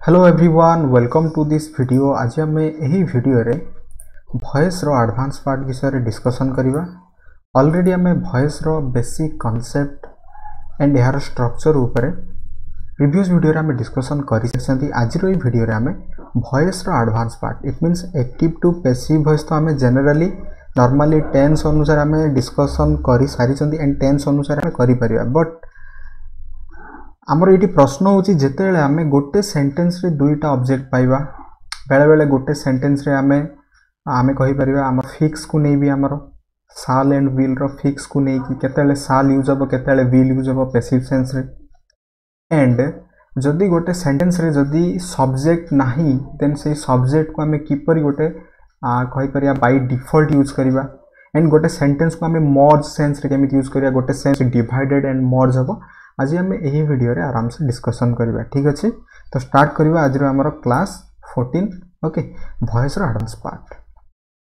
Hello everyone, welcome to this video. आज आम यही वीडियो रे वॉइस रो एडवांस पार्ट विषय डिस्कशन करिबा। ऑलरेडी आम वॉइस रो बेसिक कांसेप्ट एंड यार स्ट्रक्चर ऊपर प्रीवियस वीडियो रे आम डिस्कशन करी। आज रो वीडियो रे आम वॉइस रो advance part it means active to passive voice तो आम जनरली नॉर्मली टेंस अनुसार आम डिस्कशन करी सारी एंड टेंस अनुसार आम करि परिबा। बट आमर ये प्रश्न होची जेतेबेले आमे गोटे सेंटेंस रे दुईटा ऑब्जेक्ट पाइबा, बेले बेले गोटे सेंटेंस रे आमे कहि परिबा आमर फिक्स को नै भी आमर साल एंड विल रो फिक्स को नै कि केतेबेले साल यूज हबो केतेबेले विल यूज हबो पैसिव सेंस रे। एंड जदि गोटे सेंटेंस रे जदि सब्जेक्ट नाही देन से सब्जेक्ट को आमे किपरि गोटे कहि परिया बाय डिफॉल्ट यूज करिबा। एंड गोटे सेंटेंस को आमे मर्ज सेंस रे केमिति यूज करिया, गोटे सेंस डिवाइडेड एंड मर्ज हबो। आज आम यही वीडियो रे आराम से डिस्कशन करिबा। ठीक अच्छे, तो स्टार्ट करिबा आज रो हमर क्लास 14 ओके वॉइस रो एडवांस पार्ट।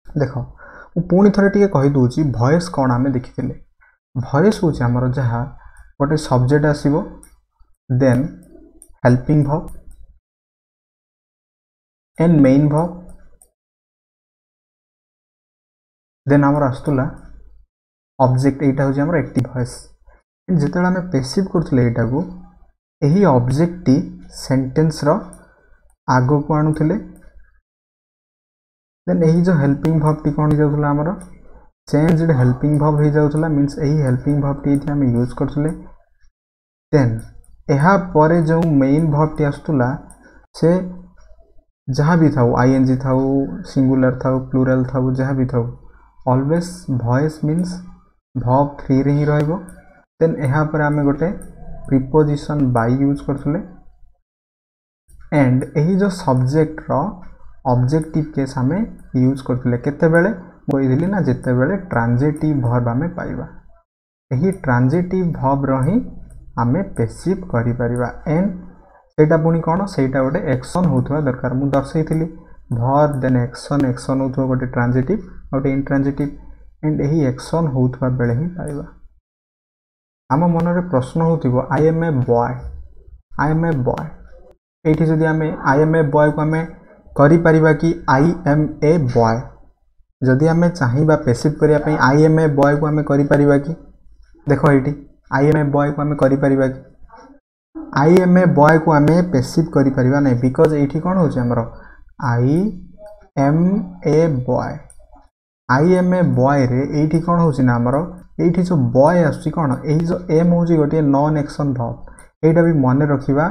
देखो मु पुणी थरे टिके कहि दोची वॉइस कोन आमे देखिथिले। वॉइस होची हमर जहा गोटे सब्जेक्ट आसीबो, then helping verb and main verb, then हमर आस्तुला ऑब्जेक्ट। एटा होची हमर एक्टिव वॉइस। जितेबाला आम पैसिव करथुले एटा को एही ऑब्जेक्ट टी सेंटेंस रो आगो को आणुथिले। देन एही जो हेल्पिंग वर्ब टी कोन जाउथला हमर चेंज्ड हेल्पिंग वर्ब हे जाउथला, मींस एही हेल्पिंग वर्ब टी हम यूज करथुले। देन एहा परे जो मेन वर्ब टी आस्तुला से जहाँ भी थाउ आईएनजी थाउ सिंगुलर थाउ प्लूरल थाउ जहाँ भी थाउ ऑलवेज वॉइस मींस वर्ब 3 रे ही रहइबो। देन यहाँ पर आमे गोटे प्रीपोजिशन बाय यूज करथुले। एंड एही जो सब्जेक्ट रो ऑब्जेक्टिव केस आमे यूज करथुले केते बेले कोइ दिली ना जेते बेले ट्रांजिटिव वर्ब आमे पाइबा। एही ट्रांजिटिव वर्ब रो ही आमे पैसिव करि परिबा। एंड सेटा पुनी कोन सेटा गोटे एक्शन होथवा दरकार। मु दर्शैथिली वर्ब देन एक्शन, एक्शन होथवा गोटे ट्रांजिटिव गोटे इंट्रांजिटिव। एंड एही एक्शन होथवा बेले ही पाइबा। आम मन रे प्रश्न होतिबो I am a boy, I am a boy. एठी जदि आमे आई एम ए बॉय को आमे करि परिबा कि आई एम ए बॉय। जदि आमे चाहिबा पैसिव करिया पई आई एम ए बॉय को आमे करि परिबा कि देखो एठी आई एम ए बॉय को आमे करि परिबा कि आई एम ए बॉय को आमे पैसिव करि परिबा नै, बिकॉज़ एठी कोन होची हमरो I am a boy. I am a boy रे एठी कोन होची ना हमरो एठी जो बॉय आसी कोन एही जो एम होची गोटे नॉन एक्शन वर्ब। एटा भी मन रखिबा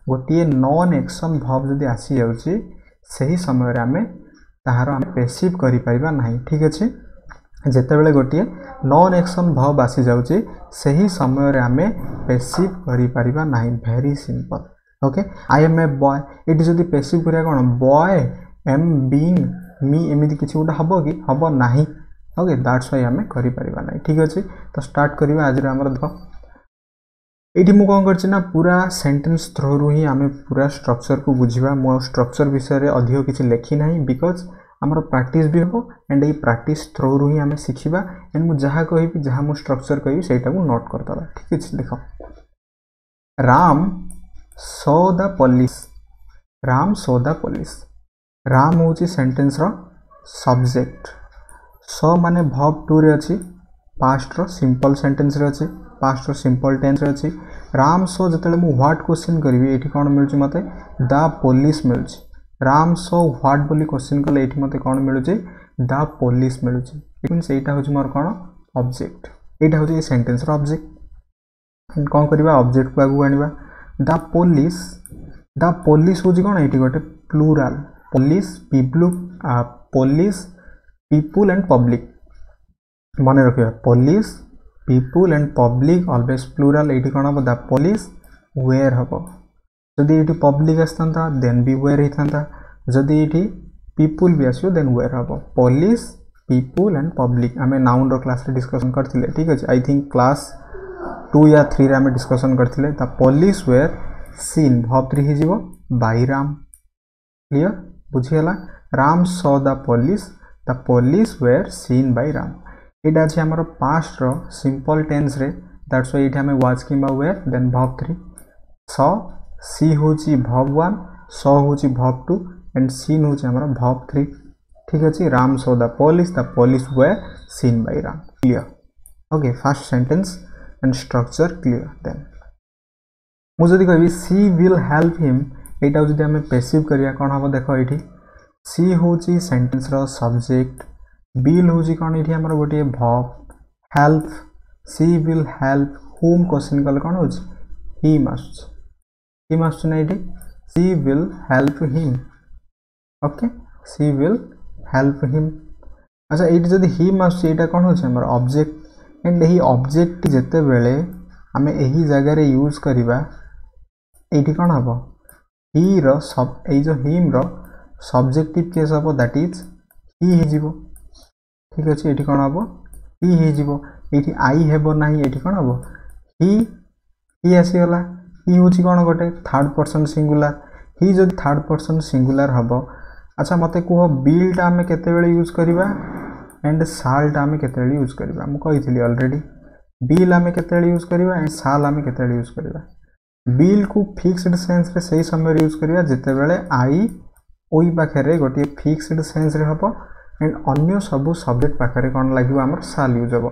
गोटे नॉन एक्शन वर्ब जदि आसी जाउची सही समय रे आमे ताहार आमे पैसिव करि परिबा नाही। ठीक अछि, जेते बेले गोटे नॉन एक्शन वर्ब आसी जाउची सही समय रे आमे पैसिव करि परिबा नाही। Very simple okay. I am a boy एठी जदि पैसिव करिया कोन बॉय एम बीइंग मी एमिति किछि उडा हबो कि हबो नाही। ओके दैट्स व्हाई आमे करि परिबा नाही। ठीक अछि, तो स्टार्ट करिबा आज रे हमर। देखो एठी मु कोन करछि ना पूरा सेंटेंस थ्रू रु ही आमे पूरा स्ट्रक्चर को बुझिबा। मो स्ट्रक्चर विषय रे अधिक किछि लेखि नाही, बिकॉज़ हमर प्रैक्टिस भी हो एंड ए प्रैक्टिस थ्रू रु ही आमे सिखिबा। एंड मु जहा कहिबी जहा मु स्ट्रक्चर कहिबी सेटा को नोट करतबा। ठीक अछि, देखो Ram saw the police, Ram saw the police. Ram होची सेंटेंस रो सब्जेक्ट। सो माने वर्ब 2 रे अछि, पास्ट रो सिंपल सेंटेंस रे अछि, पास्ट रो सिंपल टेंस रे अछि। राम सो जतले मु व्हाट क्वेश्चन करबी एठी कोन मिलुची मते द पुलिस मिलुची। राम सो व्हाट बोली क्वेश्चन कले एठी मते कोन मिलुची द पुलिस मिलुची। इट मींस एटा होची मोर कोन ऑब्जेक्ट। एटा होची सेंटेंस रो ऑब्जेक्ट। एंड कोन करबा ऑब्जेक्ट को आगु आनिबा द पुलिस। द पुलिस होची कोन एठी गोटे plural police people, police people and public. मन रखिबा police people and public always plural. एठी कोन हबो द पुलिस वेयर हबो। जदि एठी पब्लिक आस्तंता देन भी वेयर हिथंता, जदि एठी पीपल भी आसियो देन वेयर हबो। पुलिस पीपल एंड पब्लिक आमे नाउन रो क्लास रे डिस्कशन करथिले। ठीक अछि, आई थिंक क्लास 2 या 3 रे आमे डिस्कशन करथिले। The police were seen verb 3 हि जिवो बाय राम। क्लियर बुझियला। Ram saw the police were seen by Ram. एटा अछि हमर पास्ट रो सिंपल टेंस रे, दैट्स व्हाई एठी हमें वाज किंबा were then verb 3। Saw see होची वर्ब 1 स होची verb 2 एंड seen होची हमर verb 3 ठीक अछि Ram saw the police were seen by ram clear okay first sentence and structure clear then मु जदि कहबी she will help him एटा जदि हमें पैसिव करिया कोन हबो देखो एठी she होची सेंटेंस रो सब्जेक्ट will होची कोन एठी हमर गोटे verb help she will help whom question कल कोन होची he must ना एठी she will help him okay she will help him अच्छा एठी जदि he must एटा कोन होची हमर ऑब्जेक्ट एंड एही ऑब्जेक्ट जेते बेले हमें एही जगह रे यूज करिबा एठी कोन हबो ही रो सब ए जो हिम रो सब्जेक्टिव केस हबो दैट इज ही हे जीवो ठीक अछि एठी कोन हबो ही हे जीवो एठी आई हेबो नाही एठी कोन हबो ही आसी गला ही होची कोन गोटे थर्ड पर्सन सिंगुलर ही जदि थर्ड पर्सन सिंगुलर हबो अच्छा मते को बिल टा हमें केते बेले यूज करिबा एंड साल टा हमें केते बेले यूज करिबा मु कहितली ऑलरेडी बिल हमें केते बेले यूज करिबा एंड साल हमें केते बेले यूज करिबा बिल को फिक्स्ड सेंस रे सही समय रे यूज करिया जेते बेले आई ओई पाखरे गोटे फिक्स्ड सेंस रे हबो एंड अन्य सब सब्जेक्ट पाखरे कोन लागिबो हमर साल यूज हबो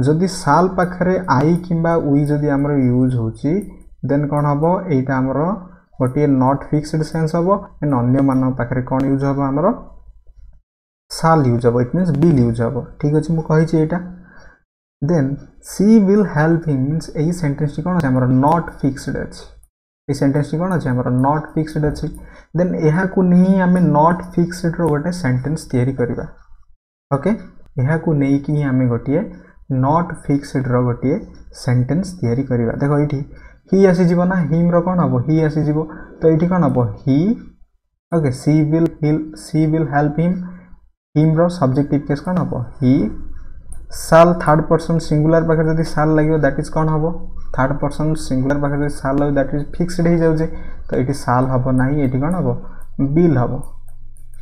जदि साल पाखरे आई किबा ओई जदि हमर यूज होची देन कोन हबो एटा हमर गोटे नॉट फिक्स्ड सेंस हबो एंड अन्य मान पाखरे कोन यूज हबो हमर साल यूज हबो इट मींस बिल यूज हबो ठीक अछि मु कहि छी एटा then she will help him means एही सेंटेंस टी कोन अछि हमर नॉट फिक्स्ड अछि ए सेंटेंस टी कोन अछि हमर नॉट फिक्स्ड अछि देन एहा को नहीं हमें नॉट फिक्स्ड रो गोटे सेंटेंस तयारी करबा ओके एहा को नहीं कि हमें गोटे नॉट फिक्स्ड रो गोटे सेंटेंस तयारी करबा देखो एठी ही आसी जीवो ना हिम रो कोन हबो ही आसी जीवो तो एठी कोन हबो he okay she will help him रो सब्जेक्टिव केस कोन हबो ही साल थर्ड पर्सन सिंगुलर पाखे जदि साल लागियो दैट इज कोन हबो थर्ड पर्सन सिंगुलर पाखे जदि साल लागियो दैट इज फिक्स्ड हे जाउ जे तो एठी साल हबो नाही एठी कोन हबो बिल हबो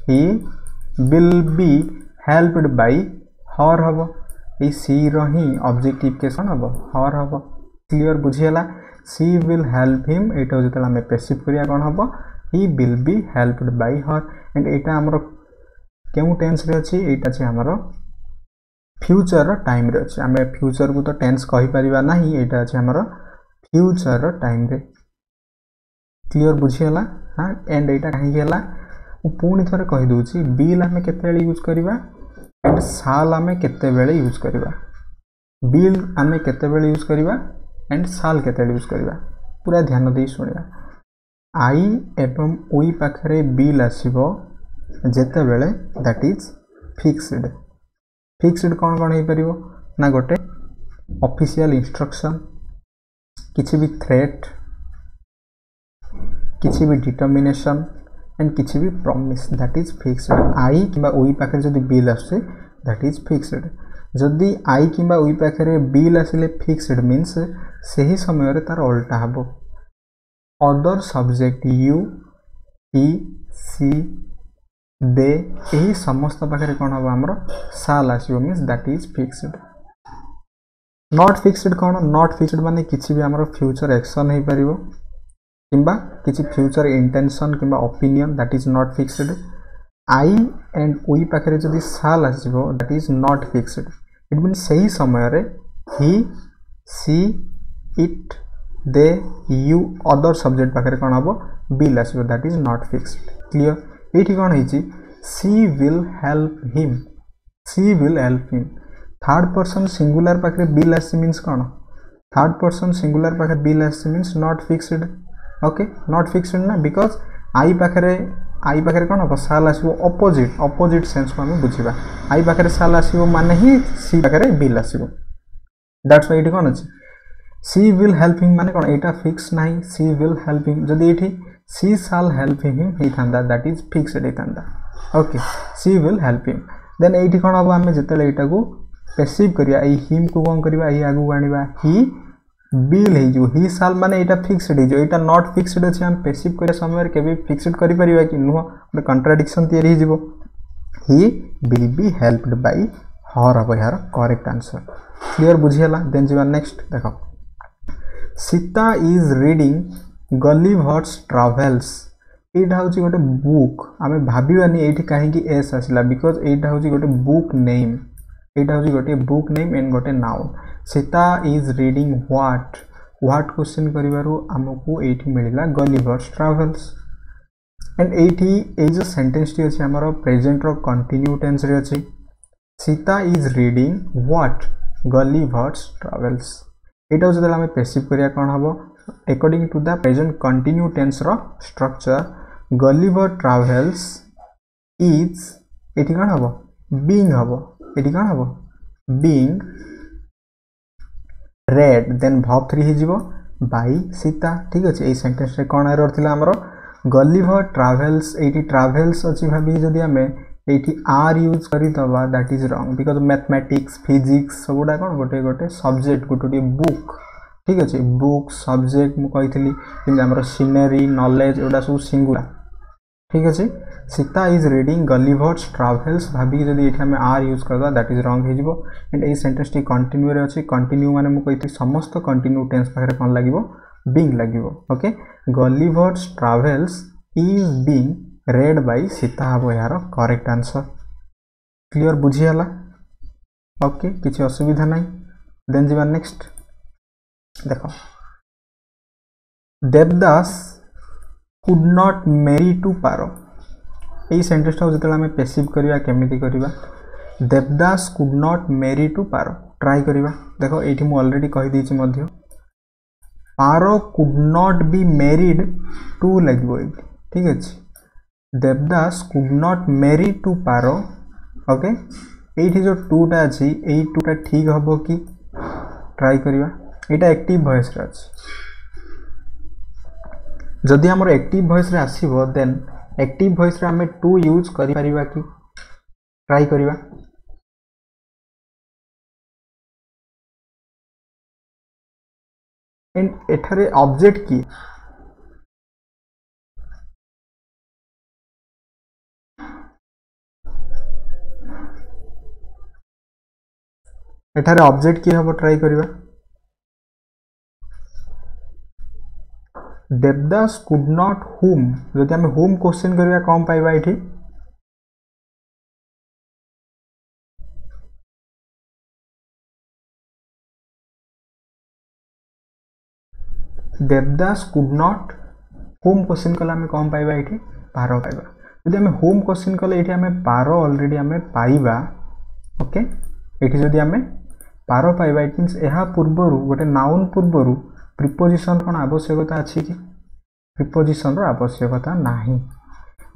he will be helped bye हर हबो ए सी रो ही ऑब्जेक्टिव केस कोन हबो हर हबो clear बुझियला she will help him एटा जतला हमें पैसिव करिया कोन हबो he will be helped by her and एटा हमरो केउ टेंस रे अछि एटा छै हमरो फ्यूचर टाइम रे अछि हमें फ्यूचर को तो टेंस कहि परिबा नाही एटा अछि हमरो फ्यूचर टाइम रे क्लियर बुझियला हां एंड एटा काहे गेला उ पूर्ण थरे कहि दोछि बिल हमें केते बेले यूज करिबा एंड साल हमें केते बेले यूज करिबा बिल हमें केते बेले यूज करिबा एंड साल केते बेले यूज करिबा पूरा ध्यान देई सुनिया आई एवं ओई पाखरे बिल आसीबो जेते बेले दैट इज फिक्स्ड कौन हो परिबो ना गोटे ऑफिशियल इंस्ट्रक्शन किछि भी थ्रेट किछि भी डिटरमिनेशन एंड किछि भी प्रॉमिस दैट इज फिक्स्ड आई किबा ओई पाखरे जदी बिल आसे दैट इज फिक्स्ड जदी आई किबा ओई पाखरे बिल आसिले फिक्स्ड मींस सही समय रे तार उल्टा हबो other subject you he she they एही समस्त पाखरे कोन हबो हमरो साल आसीबो means that is fixed not fixed कोन नॉट फिक्स्ड माने किछि भी हमरो फ्यूचर एक्शन हे परिबो किबा किछि फ्यूचर इंटेंशन किबा opinion that is not fixed I and ओई पाखरे जदी साल आसीबो that is not fixed it means सही समय रे he she it they you other subject पाखरे कोन हबो बिल आसीबो that is not fixed clear एठी कोन हिची she will help him third person singular पाखरे बिल आसी मींस कोन थर्ड पर्सन सिंगुलर पाखरे बिल आसी means not fixed okay not fixed ना बिकॉज़ आई पाखरे कोन हबो साल आसीबो ऑपोजिट सेंस को हम बुझिबा आई पाखरे साल आसीबो माने ही सी पाखरे बिल आसीबो दैट्स व्हाई एठी कोन अछि she will help him माने कोन एटा फिक्स नाही she will help him जदी एठी she shall help him हे थांदा दैट इज फिक्स्ड हे थांदा okay she will help him then एठी कोन हबो हमें जतले एटा को पैसिव करिया ए हिम को कोन करिबा ए आगु आनिबा ही बिल हे जो ही shall माने एटा फिक्स्ड हे जो एटा नॉट फिक्स्ड अछि हम पैसिव करिया समय रे केबे फिक्स्ड करि परिबा कि नो ओटा कॉन्ट्राडिक्शन तयारी हे जिवो he will be helped by her हबो यार करेक्ट आंसर क्लियर बुझियला देन जीवा नेक्स्ट देखो Sita is reading Gulliver's Travels एटा होची गोटे बुक आमे भाबिबानी एठी काहे कि एस आसिला बिकॉज एटा होची गोटे बुक नेम एटा होची गोटे बुक नेम एंड गोटे noun Sita is reading what question करिवारु हमकु एठी मिलिला गलिवर्स ट्रैवल्स एंड एठी ए जो सेंटेंस टी अछि हमर प्रेजेंट रो कंटिन्यू टेंस रे अछि Sita is reading what Gulliver's Travels एटा जदि हमें पैसिव करिया कोन हबो according to the present continue tense रो स्ट्रक्चर गलिवर ट्रैवल्स इज एठी कोन हबो बीइंग हबो एठी कोन हबो बीइंग रेड देन वर्ब 3 हि जिवो बाय सीता ठीक अछि ए सेंटेंस रे कोन एरर थिला हमरो गलिवर ट्रैवल्स एठी ट्रैवल्स अछि भाबी जदि हमें एठी आर यूज करी दबा that is wrong because mathematics physics सबुडा कोन गोटे गोटे सब्जेक्ट गोटे बुक ठीक अछि बुक सब्जेक्ट मु कहितली कि हमर सीनरी नॉलेज एडा सब सिंगुलर ठीक अछि Sita is reading Gulliver's travels भाबी जदि एठी हमें आर यूज करबा दैट इज रॉन्ग हे जिवो and a sentence T continue रे अछि कंटिन्यू माने मु कहितली समस्त कंटिन्यू टेंस पाखरे कोन लागिवो बीइंग लागिवो okay Gulliver's travels is being read by Sita हबो यार करेक्ट आंसर क्लियर बुझियाला ओके किछि असुविधा नै देन जीवा नेक्स्ट देखो Devdas could not marry to Paro ए सेंटेंस टा जतला हमें पैसिव करिया केमिति करिवा Devdas could not marry to Paro try करिवा देखो एठी मु ऑलरेडी कहि दिछि मध्य पारो could not be married to लागबो ठीक अछि Devdas could not marry to Paro okay एठी जो टू टा अछि एई टू टा ठीक हबो कि ट्राई करिवा एटा एक्टिव वॉइस रे अछि जदि हमर एक्टिव वॉइस रे आसीबो देन एक्टिव वॉइस रे हमें टू यूज करि परिबा कि ट्राई करिवा एंड एठारे ऑब्जेक्ट की एठारे ऑब्जेक्ट की हबो ट्राई करिवा देवदास could not whom जदि हमें whom क्वेश्चन करिया कम पाइबा एठी Devdas could not whom question कला हमें कम पाइबा एठी पारो पाइबा जदि हमें whom क्वेश्चन कले एठी हमें पारो ऑलरेडी हमें पाइबा ओके एठी जदि हमें पारो पाइबा इट मींस एहा पूर्वरु गोटे नाउन पूर्वरु प्रीपोजिशन कोन आवश्यकता अछि कि प्रीपोजिशन रो आवश्यकता नाही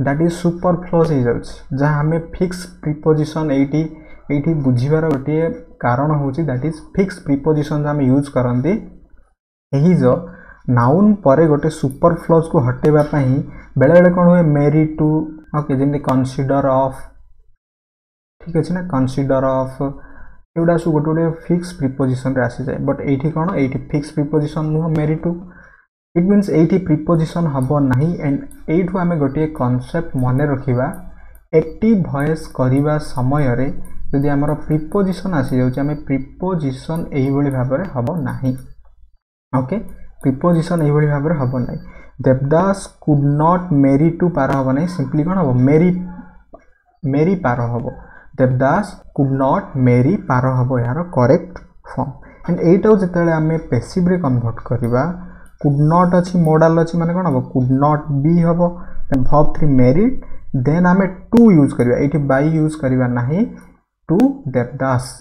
दैट इज सुपरफ्लुअस हे जाउछ जहा हमें फिक्स प्रीपोजिशन एठी बुझिबार गोटे कारण होची दैट इज फिक्स प्रीपोजिशन हमें यूज करंती एही जो नाउन परे गोटे सुपरफ्लुअस को हटेबा पई बेले बेले कोन होय मेरी to okay Zeme consider of ठीक अछि ना कंसीडर ऑफ एउडा सु गोटे गोटे फिक्स प्रीपोजिशन रे आसी जाय बट एठी कोन एठी फिक्स प्रीपोजिशन नु मेरी टू इट मींस एठी प्रीपोजिशन हबो नाही एंड एठु हमें गोटे कांसेप्ट मने रखिबा एक्टिव वॉइस करिबा समय रे यदि हमर प्रीपोजिशन आसी जाउछ हमें प्रीपोजिशन एही बळी भाबरे हबो नाही ओके प्रीपोजिशन एही बळी भाबरे हबो नाही Devdas could not marry to पारो हबो नाही सिंपली कोन हबो मेरी पारो हबो देवदास could not marry पारो हबो यार करेक्ट फॉर्म एंड एटा जतले हमें पैसिव रे कन्वर्ट करिबा could not अछि मॉडल अछि माने कोन हबो could not be हबो देन verb 3 married देन हमें to यूज करिबा एठी by यूज करिबा नाही to Devdas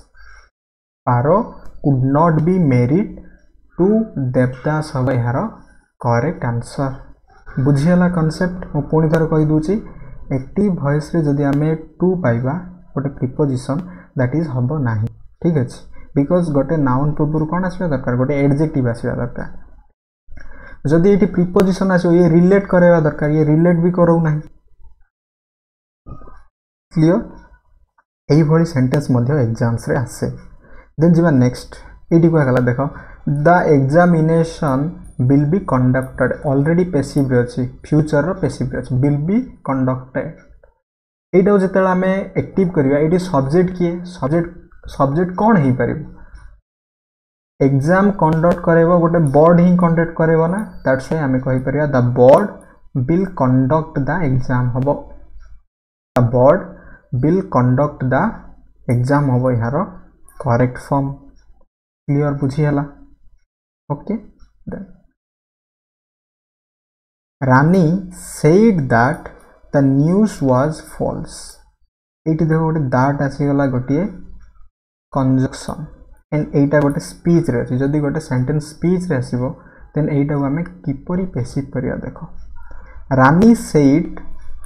Paro could not be married to Devdas हबो यार करेक्ट आंसर बुझियला कांसेप्ट मु पुनी थर कहि दूची एक्टिव वॉइस रे जदि हमें to पाइबा गोटे प्रीपोजिशन दैट इज हबो नाही ठीक अछि बिकॉज़ गोटे नाउन पूर्व कोन आसीबा दरकार गोटे एडजेक्टिव आसीबा दरकार जदि एठी प्रीपोजिशन आसीबो ये रिलेट करेबा दरकार ये रिलेट भी करू नाही क्लियर एही भली सेंटेंस मध्ये एग्जाम्स रे आसे देन जीवा नेक्स्ट एठी को गला देखो the examination will be conducted already passive रे अछि फ्यूचर रो पैसिव रे अछि विल बी कंडक्टेड एटा जतला हमें एक्टिव करिवा एटी सब्जेक्ट किए सब्जेक्ट कोन हे परिबो एग्जाम कंडक्ट करेबो गोटे बोर्ड ही कंडक्ट करेबो ना दैट्स व्हाई हमें कहि परिया the board will conduct the exam हबो the board will conduct the exam हबो यार correct form clear बुझी हला okay then Rani said that the news was false eighty देखो गोटे that आसीगला गोटे conjunction and एटा गोटे speech रे अछि जदी गोटे sentence speech रे आसीबो then एटा को हमें किपरि पेसिव करिया देखो रानी सेड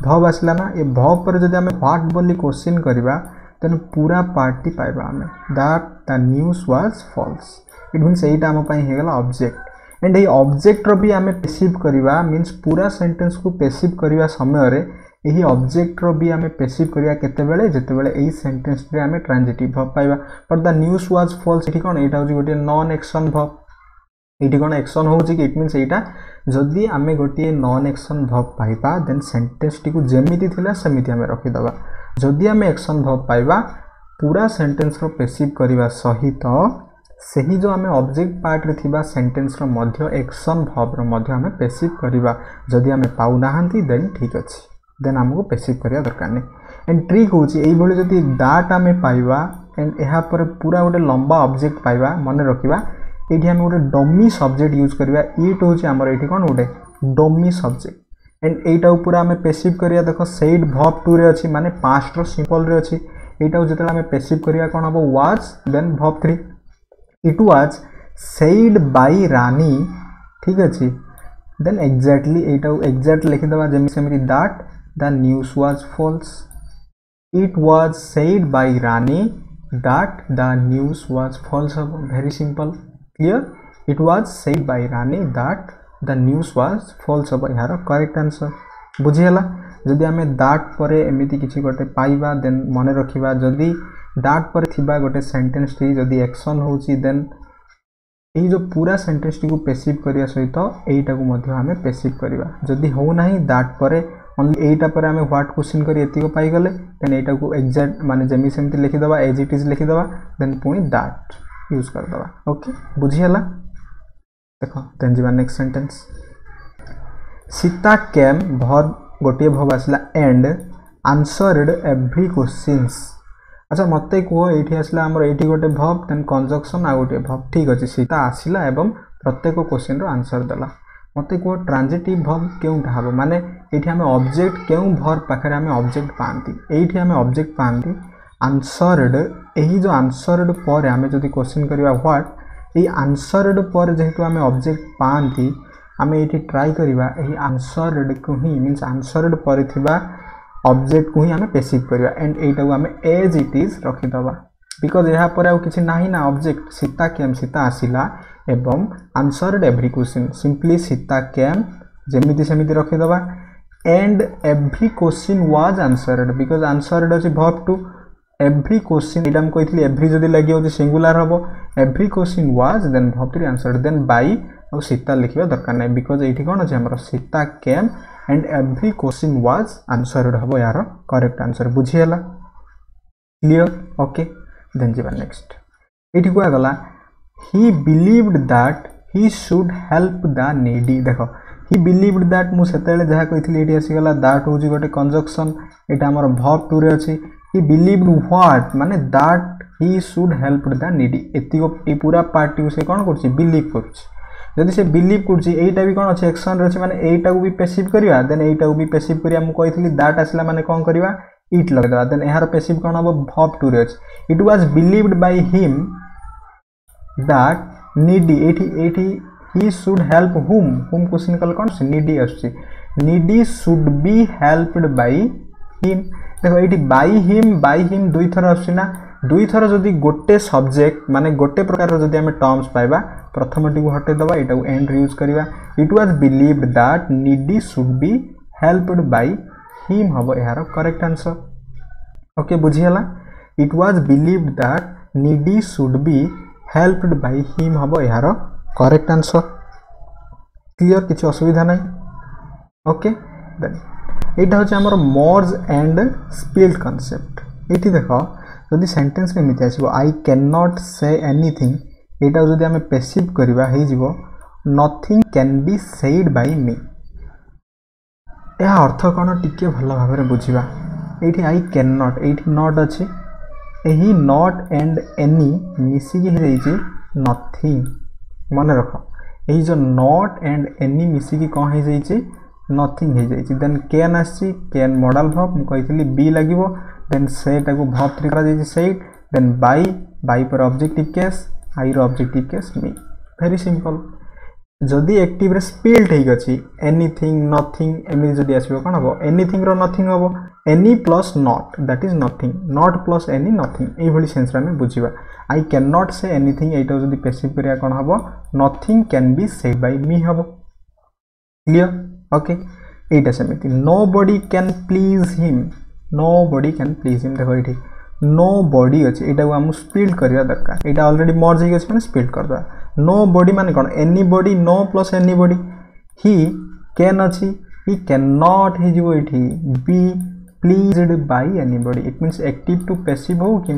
भव आसला ना ए भव पर जदी हमें व्हाट बोली क्वेश्चन करिबा then पूरा पार्टी पाइबा हमें that the news was false it means एटा हम पई हेगला ऑब्जेक्ट एंड ए ऑब्जेक्ट रो भी हमें पेसिव करिबा मींस पूरा सेंटेंस को पेसिव करिबा समय रे एही ऑब्जेक्ट रो भी हमें पेसिव करिया केते बेले जते बेले एही सेंटेंस रे हमें ट्रांजिटिव वर्ब पाइबा but the news was false एठी कोन एटा होची गोटे नॉन एक्शन वर्ब एठी कोन एक्शन होची कि इट मींस एटा जदी हमें गोटे नॉन एक्शन वर्ब पाइबा देन सेंटेंस टी को जेमिति थिला सेमिति हमें रखि दबा जदी हमें एक्शन वर्ब पाइबा पूरा सेंटेंस रो पेसिव करिवा सहित सही जो हमें ऑब्जेक्ट पार्ट रे थिबा सेंटेंस रो मध्य एक्शन वर्ब रो मध्य हमें पेसिव करिवा जदी हमें पाउ नाहंती देन ठीक अछि देन हमको पेसिव करिया दरकार नै एंड ट्रिक होची एई भली जदी दैट हमें पाइबा एंड एहा पर पूरा गोटे लंबा ऑब्जेक्ट पाइबा माने रखिबा एठी हम गोटे डमी सब्जेक्ट यूज करिबा इट होची हमर एठी कोन गोटे डमी सब्जेक्ट एंड एटा पूरा हमें पेसिव करिया देखो सेड वर्ब टू रे अछि माने पास्ट रो सिंपल रे अछि एटा जतला हमें पेसिव करिया कोन हबो was then verb 3 it was said by Rani ठीक अछि देन एग्जैक्टली एटा एग्जैक्ट लिखि दबा जेमि सेमि that the news was false it was said by Rani that the news was false very simple clear it was said by Rani that the news was false यार correct answer बुझियला जदी हमें that परे एमिति किछि गोटे पाइबा then मने रखिबा जदी that परे थिबा गोटे सेंटेंस टी जदी एक्शन होची देन एही जो पूरा सेंटेंस टी को पेसिव करिया सहित एटा को मध्य हमें पेसिव करिबा जदी हो नाही that परे ओनली एटा पर हमें व्हाट क्वेश्चन करी एति को पाई गले देन एटा को एग्जैक्ट माने जेमी सेमति लिखि दबा एज इट इज लिखि दबा देन पुनी दैट यूज कर दबा ओके बुझियला देखो देन जीवा नेक्स्ट सेंटेंस सीता केम भर गोटे भव आसला एंड आंसर्ड एवरी क्वेश्चंस अच्छा मते को एठी आसला हमर एठी गोटे भव देन कंजक्शन आ गोटे भव ठीक अछि सीता आसिला एवं प्रत्येक क्वेश्चन रो आंसर दला मते को ट्रांजिटिव वर्ब केउटा हबो माने एठी हमें ऑब्जेक्ट केउ वर्ब पाखरे हमें ऑब्जेक्ट पांती एठी हमें ऑब्जेक्ट पांती आंसर्ड एही जो आंसर्ड पर हमें जदी क्वेश्चन करिवा व्हाट ए आंसर्ड पर जेहेतु हमें ऑब्जेक्ट पांती हमें एठी ट्राई करिवा एही आंसर्ड को ही मींस आंसर्ड पर थिबा ऑब्जेक्ट को ही हमें पेसिव करिवा एंड एटा को हमें एज इट इज रखि दबा बिकॉज़ यहा पर आ किछि नाही ना ऑब्जेक्ट सीता केम सीता आसिला एवं answered every question simply Sita came जेमिति सेमिति रखि दबा and every question was answered because answered अछि वर्ब टू एवरी क्वेश्चन एटा हम कहितली एवरी जदी लागि होची सिंगुलर हबो every question was then verb 3 answered then by और सीता लिखिबा दरकार नै बिकॉज़ एठी कोन अछि हमर Sita came and every question was answered हबो यार करेक्ट आंसर बुझियला क्लियर ओके देन जीवा नेक्स्ट एठी को आगला he believed that he should help the needy देखो he believed that मु सेतेले जहा कहितली एठी आसी गला that होजी गोटे कंजक्शन एटा हमर verb 2 रे अछि he believed what माने that he should help the needy एति को ए पूरा पार्टी को से कोन करछि बिलीव करछि जदी से बिलीव करछि एटा भी कोन अछि एक्शन रे अछि माने एटा को भी पेसिव करिवा देन एटा को भी पेसिव करिया मु कहितली that आसला माने कोन करिवा it लगा देबा देन एहार पेसिव कोन हबो verb 2 रे अछि it was believed by him that needy एठी he should help whom question कल कोन से needy आछि needy should be helped by him देखो एठी by him दुई थर आछि ना दुई थर जदी गोटे सब्जेक्ट माने गोटे प्रकार जदी हमें टर्म्स पाइबा प्रथमटी को हटे दबा एटा को एंड यूज करिवा it was believed that needy should be helped by him हबो यार करेक्ट आंसर ओके बुझियला it was believed that needy should be helped by him हबो यार करेक्ट आंसर क्लियर किछि असुविधा नै ओके देन एटा होचे हमर मर्ज एंड स्प्लिट कांसेप्ट एठी देखो जदी सेंटेंस रे मिति आसीबो I can not say anything एटा जदी हमें पेसिव करिवा हे जिवो nothing can be said by me यह अर्थ कौन टिके भल भाव में बुझा ये आई कैन नॉट ये नॉट अच्छी यही नॉट एंड एनी मिसिकी नथिंग मन रख यही जो नॉट एंड एनी मिसिकी कौन हो जाइए नथिंग हो जाइए देन कैन आसी कैन मॉडल भर्ब मुझे बी लगे देन सेटा को भर्ब 3 करा सेट देन बाई पर ऑब्जेक्टिव केस आई रो objective case me very simple जदि एक्टिव रे स्पेल्ड ठीक अच्छी एनीथिंग नथिंग एमि जदि आसो कौन हम एनीथिंग रो नथिंग हम any plus not that is nothing not plus any nothing ये सेंस में बुझा I can not say anything एटा जदि पैसिव करिया कौन हम nothing can be said by me हम क्लियर ओके एटा सेमिति nobody can please him nobody can please him देखो ये नो बॉडी अच्छे यहाँ आम स्पिल्ड करवा दरकार यहाँ ऑलरेडी मर्ज हो मैंने स्पिल्ड करदे नो बॉडी माने कौन anybody no plus anybody he can अच्छी ही कैन नॉट हो be pleased by anybody it means active to passive हो कि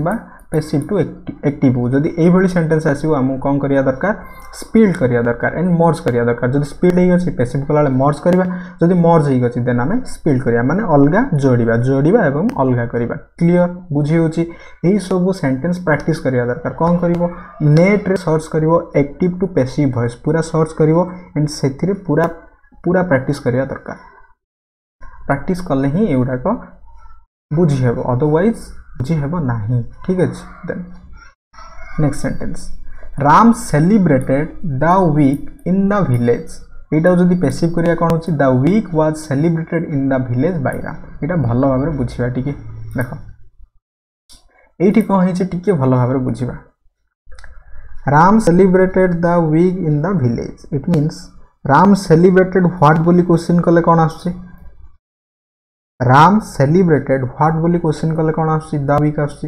पैसिव टू एक्टिव हो जदि यही सेंटेंस आसो आमको कौन करवा दरकार स्पिल्ड करवा दरकार एंड मर्ज करवा दरकार जब स्पिल्ड हो पैसिव कला मर्ज करवा जदि मर्ज हो देन आम स्पिल्ड करवा माने अलग जोड़ा एवं अलग करवा क्लियर बुझी होची यही सब सेंटेंस प्रैक्टिस करवा दरकार कौन करिवो नेट रे सर्च करिवो एक्टिव टू पैसिव वॉइस पूरा सर्च करिवो एंड से पूरा पूरा प्रैक्टिस करवा दरकार प्रैक्टिस कले ही एगुड़ाक बुझी हेबो अदरवाइज बुझी हेबो नाही ठीक अच्छे then next sentence Ram celebrated the week in the village यहाँ जदि पैसिव करिया कौन होची the week was celebrated in the village by Ram यहाँ भल भाव में बुझा टिके देख ये कौन है टिके भल भाव में बुझा Ram celebrated the week in the village it means Ram celebrated what बोली क्वेश्चन कले कौन आसुची राम सेलिब्रेटेड व्हाट बोली क्वेश्चन कले कौन आसुची द वीक आसुची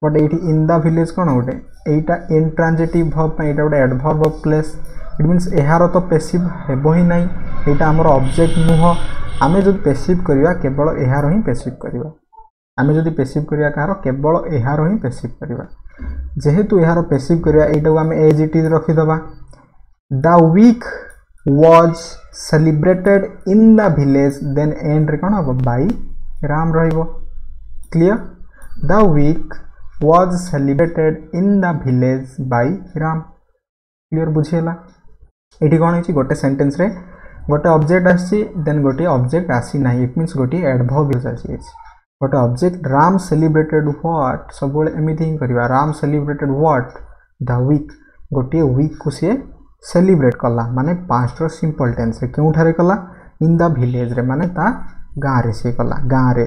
बट ये इन द विलेज कौन गोटे यहाँ इंट्रांजिटिव वर्ब यहाँ गोटे adverb of place it means यार तो पैसिव हेबो ही नहीं यहाँ आमर ऑब्जेक्ट नुह आम जो पैसिव करवा केवल यार ही पैसिव करवा आम जो पैसिव करवा कहार केवल यार ही पैसिव करवा जेहेतु यार पैसिव करवा यहाँ आम एज इट इज रखीदबा the week was celebrated in the village then end रे कौन हम by राम रहिबो clear the week was celebrated in the village by Ram clear बुझीला एठी कौन है गोटे सेंटेंस रे गोटे ऑब्जेक्ट आसी देन गोटे ऑब्जेक्ट आसी नाही इट मीन्स गोटे एडवर्ब यूज आसी गोटे ऑब्जेक्ट राम सेलिब्रेटेड व्हाट सब एमिति ही करवा Ram celebrated what the week गोटे वीक को सी सेलिब्रेट कला माने पास्ट रो सिंपल टेंस रे केउठारे कला इन द विलेज रे माने ता गाँ रे से कला गाँ रे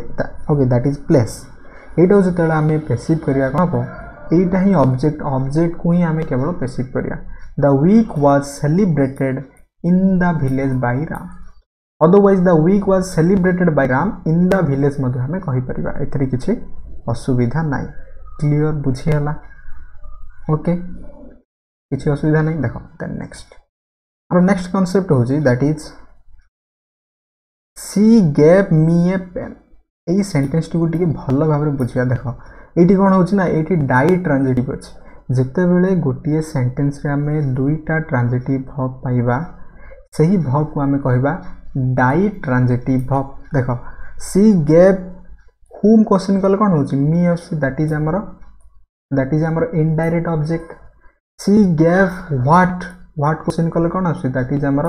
ओके दैट इज प्लेस एटा जते आम पैसिव करिया कोन हो एटा ही ऑब्जेक्ट को ही आम केवल पैसिव करिया the week was celebrated in the village by Ram otherwise the week was celebrated by Ram in the village मध्ये आम कहि परिबा एथरे किछि असुविधा नाही क्लियर बुझी हला ओके किसी असुविधा नहीं देखो देन नेक्स्ट कॉन्सेप्ट हो that is she gave me a pen यही सेंटेंस टी टी भल भाव में बुझा देख ये कौन हो ये डाई ट्रांजिटिव अच्छे जिते बड़े गोटे सेंटेंस रे आम दुईटा ट्रांजिटिव वर्ब पाइबा सही वर्ब को आम कहबा डाई ट्रांजिटिव वर्ब देख सी गेव हुम क्वेश्चन कले कौन हो मी आसी दैट इज आमर indirect object C gave what question कले कौन आस दैट इज आमर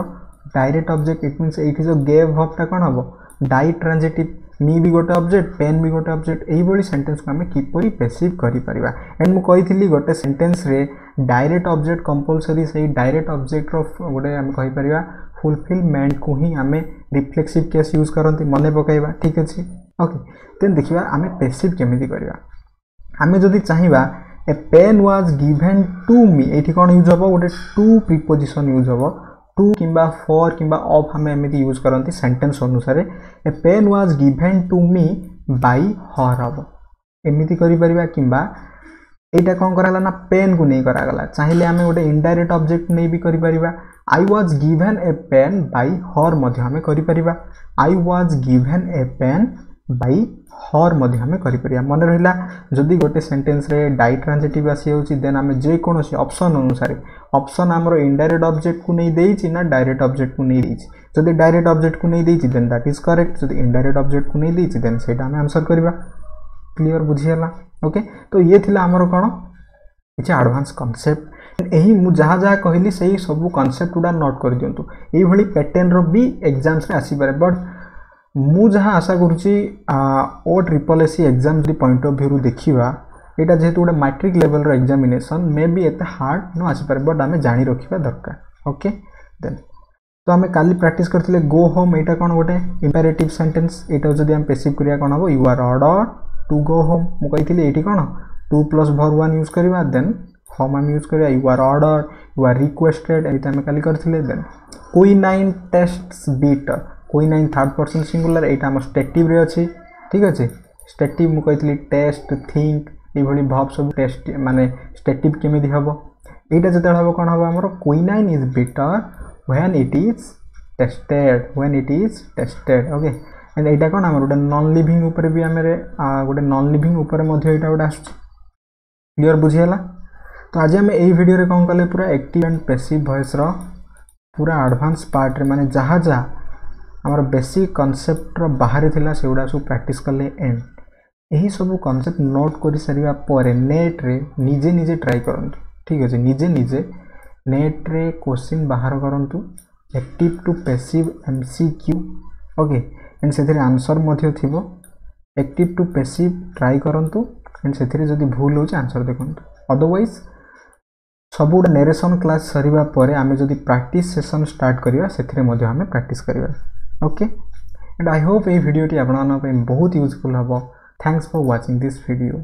डायरेक्ट ऑब्जेक्ट इट मीन्स ये जो गेव वर्बटा कौन हम डाई ट्रांजिटिव मी भी गोटे ऑब्जेक्ट पेन भी गोटे ऑब्जेक्ट यही सेंटेंस को आम किपरि पैसिव करि परिबा एंड मु कहिथिली गोटे सेंटेंस रे डायरेक्ट ऑब्जेक्ट कंपलसरी से डायरेक्ट ऑब्जेक्ट रो गोटे आम कहि परिबा फुलफिलमेंट को ही आम रिफ्लेक्सिव केस यूज करती मन पकाइबा ठीक अच्छे ओके देन देखिबा आम पैसिव केमिति करबा आम जदि चाहिबा a pen was given to me ये कौन यूज हम गोटे टू प्रिपोजिशन यूज हम टू किंबा फॉर किंबा ऑफ आम एमती यूज करती सेंटेंस अनुसार a pen was given to me by her हम एमती करा कि यहाँ कौन कराला ना पेन को नहीं करागला चाहिए आम गोटे इनडायरेक्ट ऑब्जेक्ट नहीं भी करा I was given a pen by her आम करा I was given a pen by her मध्य आम कर मन रहा जदि गोटे सेंटेंस रे डाई ट्रांजिटिव आसी जाउछि देन आम जेकोसी ऑप्शन अनुसार ऑप्शन आमर इनडायरेक्ट ऑब्जेक्ट को नहीं देइछि ना डायरेक्ट ऑब्जेक्ट को नहीं देइछि जदि डायरेक्ट ऑब्जेक्ट को नहीं देइछि देन दैट इज करेक्ट जदि इनडायरेक्ट ऑब्जेक्ट को नहीं देइछि देन सेटा आम आंसर करबा क्लियर बुझियला ओके तो ये थिला आमर कोन किछि एडवांस कांसेप्ट एही मु जहाँ जहाँ कहली सही सब कांसेप्ट गुडा नोट कर दियंतु एही भली पैटर्न रो भी एग्जाम्स रे आसी पारे बट मु जहाँ आशा करुच्ची ओ ट्रिपल एसी एग्जाम जब पॉइंट ऑफ व्यू देखा यहाँ जेहेतु गोटे मैट्रिक लेवल रो एग्जामिनेशन मे बी एत हार्ड न आसीपारे बट आम जानी रखा दरकार ओके देन तो आम काली प्रैक्टिस करते गो होम यहाँ कौन गोटे इंपेरेटिव सेंटेंस यहाँ जब आम पेसिव करिया कौन हम you are order to go home मुझे ये कौन 2 + verb 1 यूज करवा देन होम आम यूज करवा you are order you are requested ये आम काली करथिले then quinine tastes bitter quinine third person singular यहाँ आम स्टेटिव रे अच्छी ठीक अच्छे स्टेटिव मुझे टेस्ट थिंक ये वर्ब सब टेस्ट माने स्टेटिव केमी हम यहाँ जो हम कौन हम आम quinine is beater when it is tested okay and यहाँ कौन आम गोटे नॉन लिविंग ऊपर भी आम गोटे नॉन लिविंग ऊपर यहाँ गोटे आस क्लियर बुझीगला तो आज आम यही वीडियो कौन कले पूरा एक्टिव एंड पैसिव वॉइस रो पूरा एडवांस पार्ट रे माने जहाँ जहाँ आमर बेसिक कॉन्सेप्ट रो बाहर थिला से गुडा सब प्रैक्टिस कले एंड यही सब कॉन्सेप्ट नोट कर सारिबा परे नेट रे निजे निजे ट्राई करंतु ठीक अछि निजे निजे नेट रे क्वेश्चन बाहर करंतु active to passive MCQ okay and सेथिरे आंसर मध्य थिबो एक्टिव टू पैसिव ट्राई करंतु एंड सेथिरे जदि भूल होचे आंसर देखंतु अदरवाइज सब गोटे नरेशन क्लास सरिबा परे आमे जदि प्रैक्टिस सेशन स्टार्ट करिवा सेथिरे मध्य आमे प्रैक्टिस करिवा ओके एंड आई होप ये वीडियो टी आपन बहुत यूजफुल हम thanks for watching this video.